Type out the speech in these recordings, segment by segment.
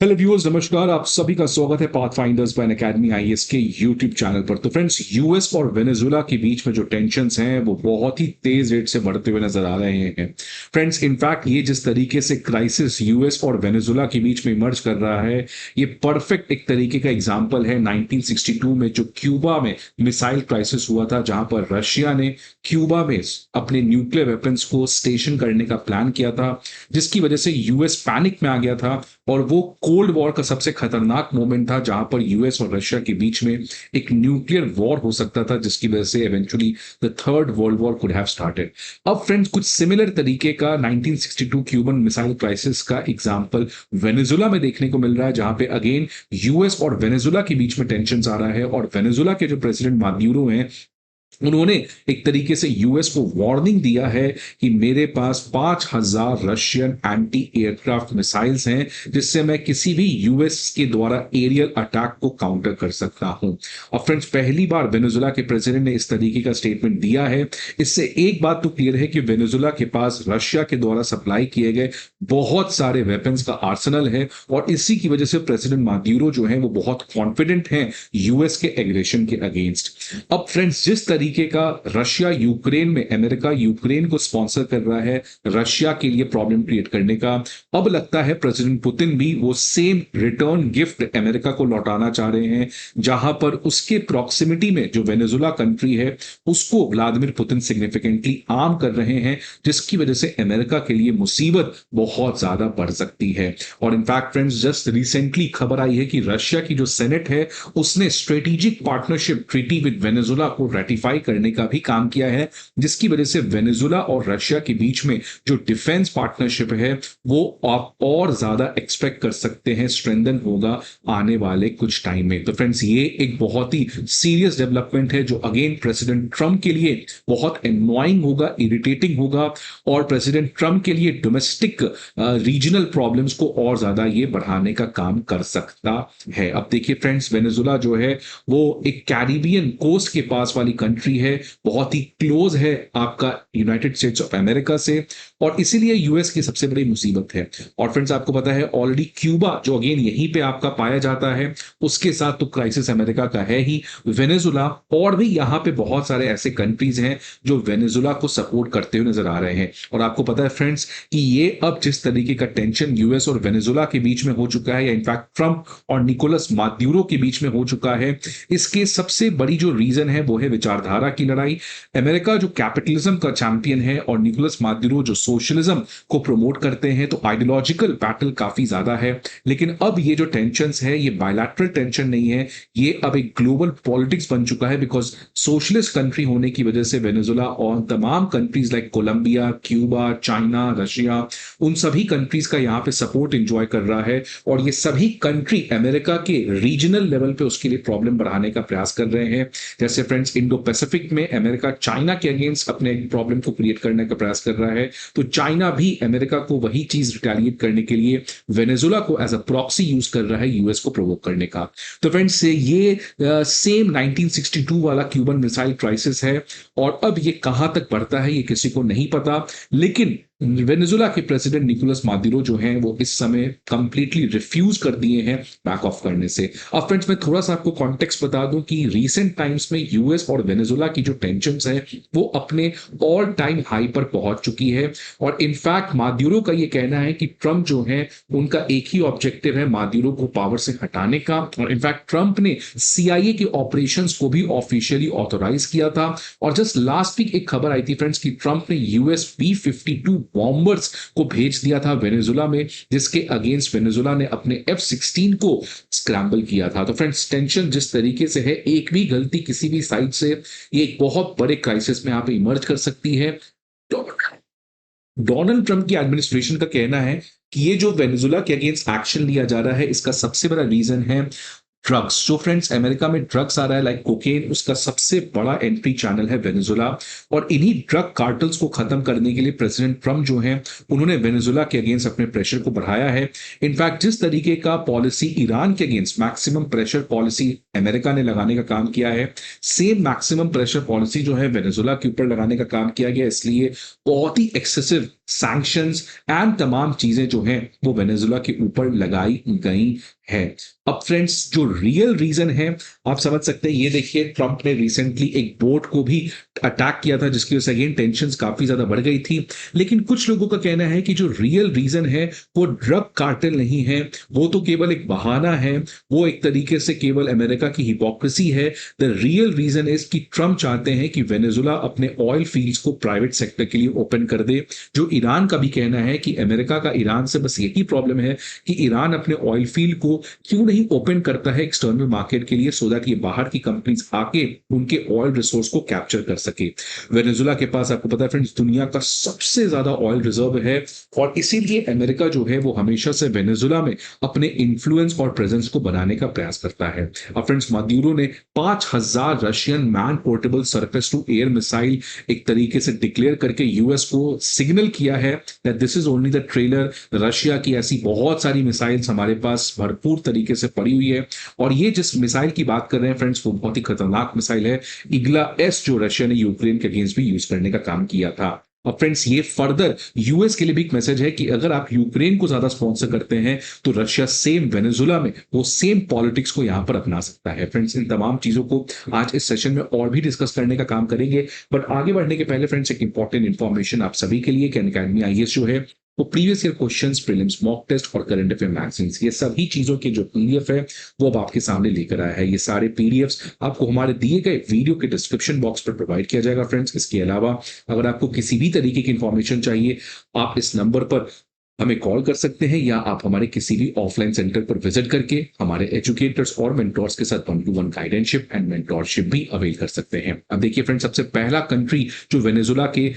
Hello viewers, नमस्कार। आप सभी का स्वागत है पाथफाइंडर्स बाय अकेडमी आईएएस के यूट्यूब चैनल पर। तो फ्रेंड्स, यूएस और वेनेजुएला के बीच में जो टेंशन्स हैं वो बहुत ही तेज रेट से बढ़ते हुए नजर आ रहे हैं। फ्रेंड्स, इनफैक्ट ये जिस तरीके से क्राइसिस यूएस और वेनेजुएला के बीच में इमर्ज कर रहा है, ये परफेक्ट एक तरीके का एग्जाम्पल है 1962 में जो क्यूबा में मिसाइल क्राइसिस हुआ था, जहां पर रशिया ने क्यूबा में अपने न्यूक्लियर वेपन्स को स्टेशन करने का प्लान किया था, जिसकी वजह से यूएस पैनिक में आ गया था। और वो कोल्ड वॉर का सबसे खतरनाक मोमेंट था, जहां पर यूएस और रशिया के बीच में एक न्यूक्लियर वॉर हो सकता था, जिसकी वजह से eventually the third world war could have started. अब फ्रेंड्स, कुछ सिमिलर तरीके का 1962 क्यूबन मिसाइल क्राइसिस का एग्जांपल वेनेजुएला में देखने को मिल रहा है, जहां पे अगेन यूएस और वेनेजुएला के बीच में टेंशन आ रहा है। और वेनेजुएला के जो प्रेसिडेंट मादुरो हैं, उन्होंने एक तरीके से यूएस को वार्निंग दिया है कि मेरे पास 5000 रशियन एंटी एयरक्राफ्ट मिसाइल्स हैं, जिससे मैं किसी भी यूएस के द्वारा एरियल अटैक को काउंटर कर सकता हूं। और फ्रेंड्स, पहली बार वेनेजुएला के प्रेसिडेंट ने इस तरीके का स्टेटमेंट दिया है। इससे एक बात तो क्लियर है कि वेनेजुएला के पास रशिया के द्वारा सप्लाई किए गए बहुत सारे वेपन्स का आर्सेनल है, और इसी की वजह से प्रेसिडेंट मादुरो जो है वो बहुत कॉन्फिडेंट हैं यूएस के एग्रेशन के अगेंस्ट। अब फ्रेंड्स, जिस तरीके का रशिया यूक्रेन में, अमेरिका यूक्रेन को स्पॉन्सर कर रहा है रशिया के लिए प्रॉब्लम क्रिएट करने का, अब लगता है प्रेसिडेंट पुतिन भी वो सेम रिटर्न गिफ्ट अमेरिका को लौटाना चाह रहे हैं, जहां पर उसके प्रॉक्सिमिटी में जो वेनेजुएला कंट्री है उसको व्लादिमीर पुतिन सिग्निफिकेंटली आर्म कर रहे हैं, जिसकी वजह से अमेरिका के लिए मुसीबत बहुत ज्यादा बढ़ सकती है। और इनफैक्ट फ्रेंड्स, जस्ट रिसेंटली खबर आई है कि रशिया की जो सेनेट है उसने strategic partnership treaty with Venezuela को रेटिफाई करने का भी काम किया है, जिसकी वजह से वेनेजुएला और रशिया के बीच में जो डिफेंस पार्टनरशिप है वो आप और ज्यादा एक्सपेक्ट कर सकते हैं स्ट्रेंथन होगा आने वाले कुछ टाइम में। तो फ्रेंड्स, ये एक बहुत ही सीरियस डेवलपमेंट है जो अगेन प्रेसिडेंट ट्रंप के लिए बहुत एनोइंग होगा, इरिटेटिंग होगा, और प्रेसिडेंट ट्रंप के लिए डोमेस्टिक रीजनल प्रॉब्लम्स को और ज्यादा ये बढ़ाने का काम कर सकता है। अब देखिए फ्रेंड्स, वेनेजुएला जो है वो एक कैरिबियन कोस्ट के पास वाली कंट्री है, बहुत ही क्लोज है आपका यूनाइटेड स्टेट्स ऑफ अमेरिका से, और इसीलिए यूएस की सबसे बड़ी मुसीबत है। और फ्रेंड्स, आपको पता है ऑलरेडी क्यूबा जो अगेन यहीं पे आपका पाया जाता है, उसके साथ तो क्राइसिस अमेरिका का है ही, वेनेजुएला और भी यहां पे बहुत सारे ऐसे कंट्रीज हैं जो वेनेजुएला को सपोर्ट करते हुए नजर आ रहे हैं। और आपको पता है फ्रेंड्स कि ये अब जिस तरीके का टेंशन यूएस और वेनेजुएला के बीच में हो चुका है, या इनफैक्ट ट्रंप और निकोलस मादुरो के बीच में हो चुका है, इसके सबसे बड़ी जो रीजन है वो है विचारधारा की लड़ाई। अमेरिका जो कैपिटलिज्म का चैंपियन है और निकोलस मादुरो जो सोशलिज्म को प्रमोट करते हैं, तो आइडियोलॉजिकल बैटल काफी ज्यादा है। लेकिन अब ये जो टेंशंस है ये बायलैटरल टेंशन नहीं है, ये अब एक ग्लोबल पॉलिटिक्स बन चुका है, बिकॉज सोशलिस्ट कंट्री होने की वजह से वेनेजुएला और तमाम countries like Colombia, Cuba, China, Russia, उन सभी कंट्रीज का यहाँ पे सपोर्ट एंजॉय कर रहा है। और ये सभी कंट्री अमेरिका के रीजनल लेवल पे उसके लिए प्रॉब्लम बढ़ाने का प्रयास कर रहे हैं। जैसे फ्रेंड्स, इंडो पैसिफिक में अमेरिका चाइना के अगेंस्ट अपने प्रॉब्लम को क्रिएट करने का प्रयास कर रहा है, तो चाइना भी अमेरिका को वही चीज रिटेलिएट करने के लिए वेनेजुएला को एज अ प्रॉक्सी यूज कर रहा है यूएस को प्रोवोक करने का। तो फ्रेंड्स, ये सेम 1962 वाला क्यूबन मिसाइल क्राइसिस है, और अब ये कहां तक बढ़ता है ये किसी को नहीं पता। लेकिन वेनेजुएला के प्रेसिडेंट निकोलस मादुरो जो हैं वो इस समय कंप्लीटली रिफ्यूज कर दिए हैं बैक ऑफ करने से। अब फ्रेंड्स, मैं थोड़ा सा आपको कॉन्टेक्स्ट बता दूं कि रीसेंट टाइम्स में यूएस और वेनेजुएला की जो टेंशन्स हैं वो अपने ऑल टाइम हाई पर पहुंच चुकी है। और इनफैक्ट मादुरो का ये कहना है कि ट्रंप जो है उनका एक ही ऑब्जेक्टिव है मादुरो को पावर से हटाने का। और इनफैक्ट ट्रंप ने सीआईए के ऑपरेशंस को भी ऑफिशियली ऑथोराइज किया था। और जस्ट लास्ट वीक एक खबर आई थी फ्रेंड्स कि ट्रंप ने यूएस B-52 बॉम्बर्स को भेज दिया था वेनेजुएला में, जिसके अगेंस्ट वेनेजुएला ने अपने F-16 को स्क्रैम्बल किया था। तो फ्रेंड्स, टेंशन जिस तरीके से है, एक भी गलती किसी भी साइड से ये एक बहुत बड़े क्राइसिस में यहाँ पे इमर्ज कर सकती है। तो डोनाल्ड ट्रंप की एडमिनिस्ट्रेशन का कहना है कि ये जो वेनेजुएला के अगेंस्ट एक्शन लिया जा रहा है, इसका सबसे बड़ा रीजन है ड्रग्स। जो फ्रेंड्स अमेरिका में ड्रग्स आ रहा है लाइक कोकेन, उसका सबसे बड़ा एंट्री चैनल है वेनेजुएला। और इन्हीं ड्रग कार्टल्स को खत्म करने के लिए प्रेसिडेंट ट्रंप जो हैं उन्होंने वेनेजुएला के अगेंस्ट अपने प्रेशर को बढ़ाया है। इनफैक्ट जिस तरीके का पॉलिसी ईरान के against maximum pressure policy America ने लगाने का काम किया है, सेम मैक्सिमम प्रेशर पॉलिसी जो है वेनेजुएला के ऊपर लगाने का काम किया गया। इसलिए बहुत ही एक्सेसिव सैंक्शंस एंड तमाम चीजें जो हैं वो वेनेजुला के ऊपर लगाई गई है। अब फ्रेंड्स जो रियल रीजन है आप समझ सकते हैं, ये देखिए ट्रंप ने रिसेंटली एक बोट को भी अटैक किया था जिसकी वजह से अगेन टेंशंस काफी ज्यादा बढ़ गई थी। लेकिन कुछ लोगों का कहना है कि जो रियल रीजन है वो ड्रग कार्टेल नहीं है, वो तो केवल एक बहाना है, वो एक तरीके से केवल अमेरिका की हिपोक्रेसी है। द रियल रीजन इज कि ट्रंप चाहते हैं कि वेनेजुला अपने ऑयल फील्ड्स को प्राइवेट सेक्टर के लिए ओपन कर दे। जो ईरान का भी कहना है कि अमेरिका का ईरान से बस यही प्रॉब्लम है कि ईरान अपने ऑयल फील्ड को क्यों नहीं ओपन करता है एक्सटर्नल मार्केट के लिए, सो दैट ये बाहर की कंपनीज आके उनके ऑयल रिसोर्स को कैप्चर कर सके। वेनेजुला के पास आपको पता है फ्रेंड्स दुनिया का सबसे ज्यादा ऑयल रिजर्व है और इसीलिए अमेरिका जो है वो हमेशा से वेनेजुला में अपने इन्फ्लुएंस और प्रेजेंस को बनाने का प्रयास करता है। अब फ्रेंड्स मादुरो ने 5000 Russian man portable surface to air missile एक तरीके से डिक्लेयर करके यूएस को सिग्नल किया है that this is only the trailer. Russia की ऐसी बहुत सारी मिसाइल्स हमारे पास भरपूर तरीके से पड़ी हुई है और ये जिस मिसाइल की बात कर रहे हैं फ्रेंड्स वो बहुत ही खतरनाक मिसाइल है, इग्ला एस, जो रशिया ने यूक्रेन के अगेंस्ट भी यूज करने का काम किया था। और फ्रेंड्स ये फर्दर यूएस के लिए भी एक मैसेज है कि अगर आप यूक्रेन को ज्यादा स्पॉन्सर करते हैं तो रशिया सेम वेनेजुला में वो सेम पॉलिटिक्स को यहां पर अपना सकता है। फ्रेंड्स इन तमाम चीजों को आज इस सेशन में और भी डिस्कस करने का काम करेंगे, बट आगे बढ़ने के पहले फ्रेंड्स एक इंपॉर्टेंट इंफॉर्मेशन आप सभी के लिए कि अनअकैडमी आईएएस जो है वो previous year questions, prelims, mock test और करंट अफेयर मैगजीन्स, ये सभी चीजों के जो पीडीएफ है वो अब आपके सामने लेकर आया है। ये सारे पीडीएफ्स आपको हमारे दिए गए वीडियो के डिस्क्रिप्शन बॉक्स पर प्रोवाइड किया जाएगा फ्रेंड्स। इसके अलावा अगर आपको किसी भी तरीके की इंफॉर्मेशन चाहिए आप इस नंबर पर हमें कॉल कर सकते हैं या आप हमारे किसी भी ऑफलाइन सेंटर पर विजिट करके हमारे एजुकेटर्स और मेंटोर्स के साथ 1-to-1 गाइडेंशिप एंड मेंटोरशिप भी अवेल कर सकते हैं। अब देखिए फ्रेंड्स सबसे पहला कंट्री जो वेनेजुला के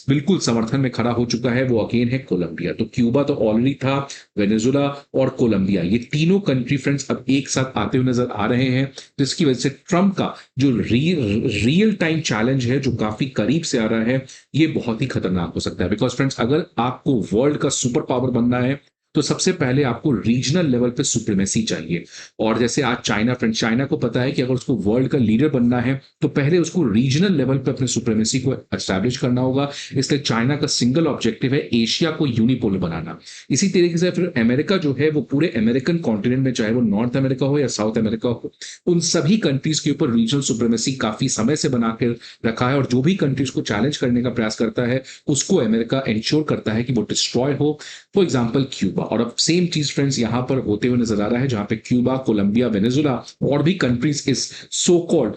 बिल्कुल समर्थन में खड़ा हो चुका है वो अगेन है कोलंबिया। तो क्यूबा तो ऑलरेडी था, वेनेजुला और कोलंबिया ये तीनों कंट्री फ्रेंड्स अब एक साथ आते हुए नजर आ रहे हैं, जिसकी वजह से ट्रंप का जो रियल टाइम चैलेंज है जो काफी करीब से आ रहा है ये बहुत ही खतरनाक हो सकता है। बिकॉज फ्रेंड्स अगर आपको वर्ल्ड का सुपर पावर बनना है तो सबसे पहले आपको रीजनल लेवल पे सुप्रीमेसी चाहिए। और जैसे आज चाइना, फ्रेंड्स चाइना को पता है कि अगर उसको वर्ल्ड का लीडर बनना है तो पहले उसको रीजनल लेवल पे अपने सुप्रीमेसी को एस्टैब्लिश करना होगा। इसलिए चाइना का सिंगल ऑब्जेक्टिव है एशिया को यूनिपोलर बनाना। इसी तरीके से फिर अमेरिका जो है वो पूरे अमेरिकन कॉन्टिनेंट में, चाहे वो नॉर्थ अमेरिका हो या साउथ अमेरिका हो, उन सभी कंट्रीज के ऊपर रीजनल सुप्रीमेसी काफी समय से बना कर रखा है और जो भी कंट्रीज को चैलेंज करने का प्रयास करता है उसको अमेरिका इंश्योर करता है कि वो डिस्ट्रॉय हो। For example Cuba. और अब सेम चीज फ्रेंड्स यहां पर होते हुए नजर आ रहा है जहां पे क्यूबा, कोलंबिया, वेनेजुला और भी कंट्रीज इस सो कॉल्ड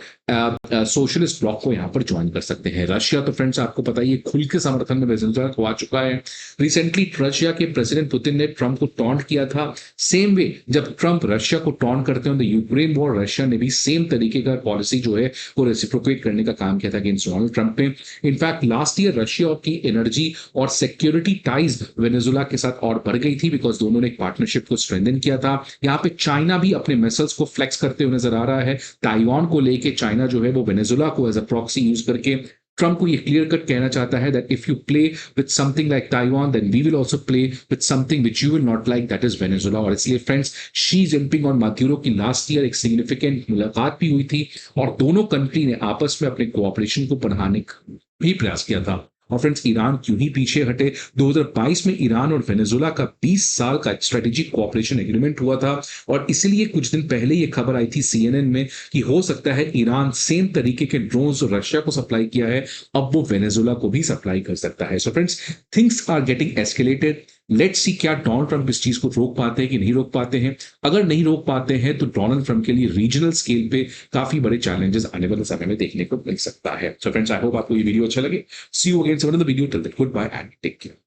सोशलिस्ट ब्लॉक को यहां पर ज्वाइन कर सकते हैं। रशिया तो फ्रेंड्स आपको पता ही है खुल के समर्थन में वेनेजुला को आ चुका है। रिसेंटली रशिया के प्रेसिडेंट पुतिन ने ट्रंप को टॉन्ट किया था। सेम वे जब ट्रंप रशिया को टॉन्ट करते हैं यूक्रेन वॉर, रशिया ने भी सेम तरीके का पॉलिसी जो है वो रेसिप्रोकेट करने का काम किया था अगेंस्ट डोनाल्ड ट्रंप पे। इनफैक्ट लास्ट ईयर रशिया की एनर्जी और सिक्योरिटी टाइज वेनेजुला के साथ और बढ़ गई थी बिकॉज दोनों ने एक पार्टनरशिप को स्ट्रेंथन किया था। यहाँ पे चाइना भी अपने मिसाइल्स को फ्लेक्स करते हुए नजर आ रहा है। ताइवान को लेके चाइना जो है वो वेनेजुला को एज अ प्रॉक्सी यूज करके ट्रंप को ये क्लियर कट कहना चाहता है that if you play with something like Taiwan then we will also play with something which you will not like, that is Venezuela. और इसलिए friends Xi Jinping और Maduro की लास्ट ईयर एक significant मुलाकात भी हुई थी और दोनों कंट्री ने आपस में अपने कोऑपरेशन को बढ़ाने का भी प्रयास किया था। और फ्रेंड्स ईरान क्यों ही पीछे हटे, 2022 में ईरान और वेनेजुला का 20 साल का स्ट्रेटेजिक कोऑपरेशन एग्रीमेंट हुआ था और इसलिए कुछ दिन पहले ये खबर आई थी सीएनएन में कि हो सकता है ईरान सेम तरीके के ड्रोन्स जो रशिया को सप्लाई किया है अब वो वेनेजुला को भी सप्लाई कर सकता है। So friends things are getting escalated. Let's see क्या डोनाल्ड ट्रंप इस चीज को रोक पाते हैं कि नहीं रोक पाते हैं। अगर नहीं रोक पाते हैं तो डोनाल्ड ट्रंप के लिए रीजनल स्केल पे काफी बड़े चैलेंजेस आने वाले समय में देखने को मिल सकता है। सो फ्रेंड्स आई होप आपको ये वीडियो अच्छा लगे। See you again some another video, till then good bye and take care.